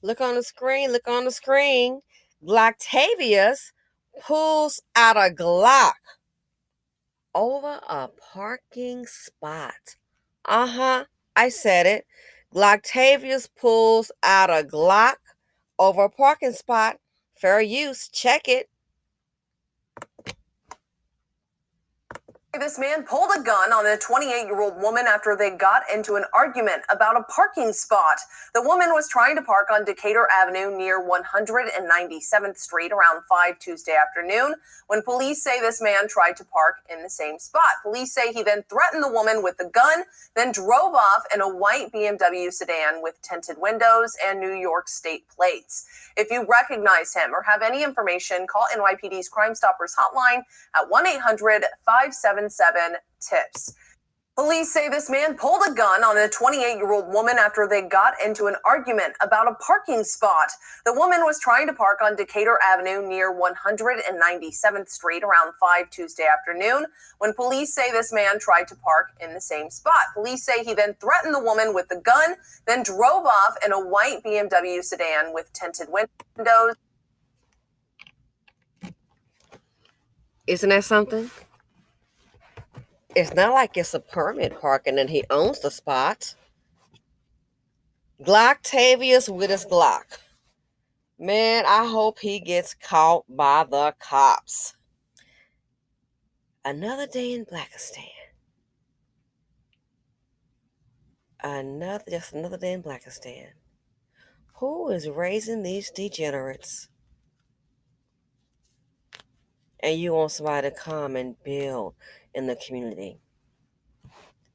Look on the screen. Look on the screen. Glocktavious pulls out a Glock over a parking spot. I said it. Glocktavious pulls out a Glock over a parking spot. Fair use. Check it. This man pulled a gun on a 28-year-old woman after they got into an argument about a parking spot. The woman was trying to park on Decatur Avenue near 197th Street around 5 Tuesday afternoon when police say this man tried to park in the same spot. Police say he then threatened the woman with the gun, then drove off in a white BMW sedan with tinted windows and New York state plates. If you recognize him or have any information, call NYPD's Crime Stoppers hotline at 1-800-577-TIPS. Police say this man pulled a gun on a 28-year-old woman after they got into an argument about a parking spot. The woman was trying to park on Decatur Avenue near 197th Street around 5 Tuesday afternoon when police say this man tried to park in the same spot. Police say he then threatened the woman with the gun, then drove off in a white BMW sedan with tinted windows. Isn't that something? It's not like it's a permit parking and he owns the spot. Glocktavious with his Glock. Man, I hope he gets caught by the cops. Another day in Blackistan. Just another day in Blackistan. Who is raising these degenerates? And you want somebody to come and build in the community.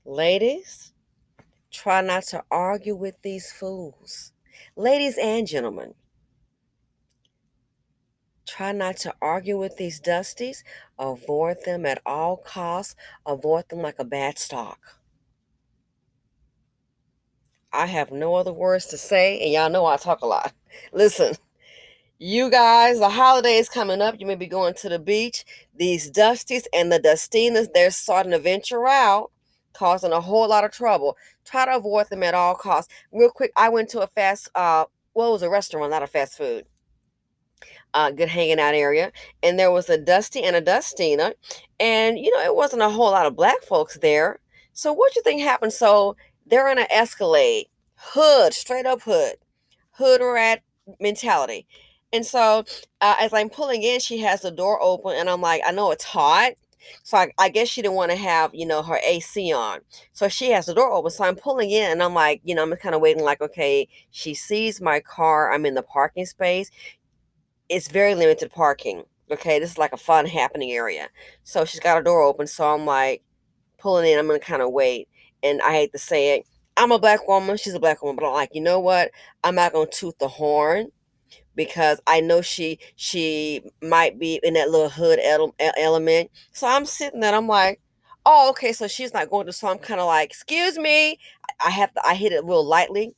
Ladies, try not to argue with these fools. Ladies and gentlemen, try not to argue with these dusties. Avoid them at all costs. Avoid them like a bad stock. I have no other words to say, and y'all know I talk a lot. Listen, you guys, the holiday is coming up. You may be going to the beach. These dusties and the dustinas, they're starting to venture out, causing a whole lot of trouble. Try to avoid them at all costs. Real quick, I went to a it was a restaurant, not a fast food. Good hanging out area, and there was a dusty and a dustina, and it wasn't a whole lot of black folks there. So what you think happened? So they're in an Escalade, hood, straight up hood rat mentality. And so as I'm pulling in, she has the door open, and I'm like, I know it's hot. So I guess she didn't want to have, her AC on. So she has the door open. So I'm pulling in, and I'm like, I'm kind of waiting like, okay, she sees my car. I'm in the parking space. It's very limited parking. Okay, this is like a fun happening area. So she's got her door open. So I'm like pulling in. I'm gonna kind of wait. And I hate to say it, I'm a black woman. She's a black woman, but I'm like, you know what? I'm not gonna toot the horn because I know she might be in that little hood element. So I'm sitting there. I'm like, oh, okay. So she's not going to. So I'm kind of like, excuse me. I hit it real lightly,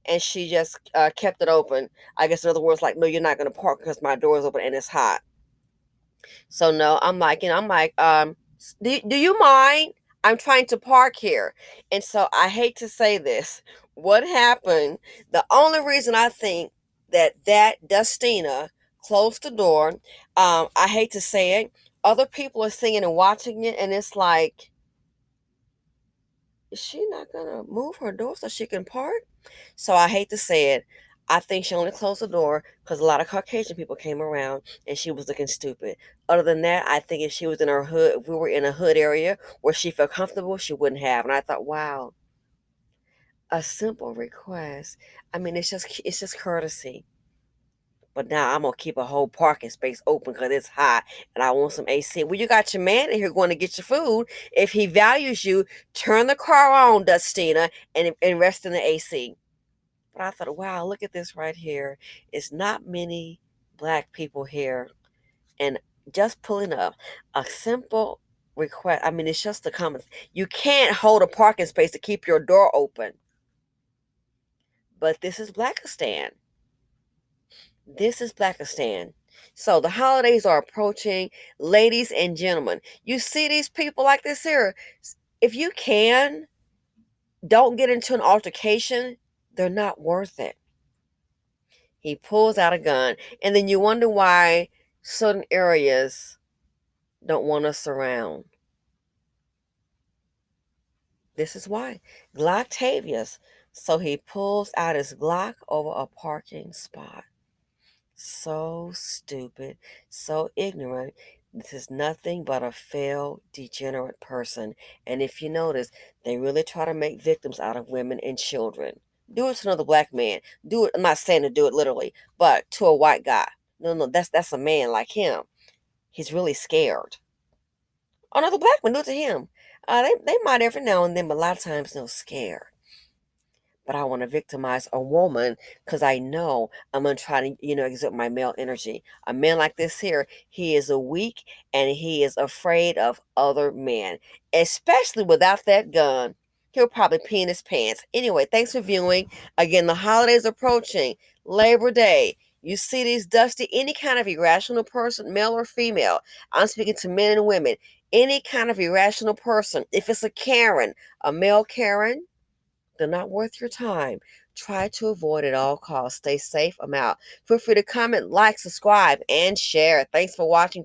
and she just kept it open. I guess in other words, like, no, you're not going to park because my door is open and it's hot. So no, I'm like, do you mind? I'm trying to park here. And so I hate to say this. What happened? The only reason I think that Dustina closed the door, I hate to say it, other people are singing and watching it, and it's like, is she not gonna move her door so she can park? So I hate to say it. I think she only closed the door because a lot of Caucasian people came around and she was looking stupid. Other than that, I think if she was in her hood, if we were in a hood area where she felt comfortable, she wouldn't have. And I thought, wow, a simple request. I mean, it's just courtesy. But now I'm gonna keep a whole parking space open because it's hot and I want some AC. Well, you got your man in here going to get your food. If he values you, turn the car on, Dustina, and rest in the AC. But I thought, wow, look at this right here. It's not many black people here. And just pulling up a simple request. I mean, it's just a common. You can't hold a parking space to keep your door open. But this is Blackistan. This is Blackistan. So the holidays are approaching. Ladies and gentlemen, you see these people like this here. If you can, don't get into an altercation. They're not worth it. He pulls out a gun, and then you wonder why certain areas don't want us around. This is why. Glocktavious. So he pulls out his Glock over a parking spot. So stupid, so ignorant. This is nothing but a failed, degenerate person. And if you notice, they really try to make victims out of women and children. Do it to another black man. Do it. I'm not saying to do it literally, but to a white guy. No, no, that's a man like him. He's really scared. Another black man, do it to him. They might every now and then, but a lot of times they're scared. But I want to victimize a woman because I know I'm going to try to, exert my male energy. A man like this here, he is a weak and he is afraid of other men, especially without that gun. He'll probably pee in his pants. Anyway, thanks for viewing. Again, the holidays approaching. Labor Day. You see these dusty, any kind of irrational person, male or female. I'm speaking to men and women. Any kind of irrational person. If it's a Karen, a male Karen, they're not worth your time. Try to avoid at all costs. Stay safe. I'm out. Feel free to comment, like, subscribe, and share. Thanks for watching.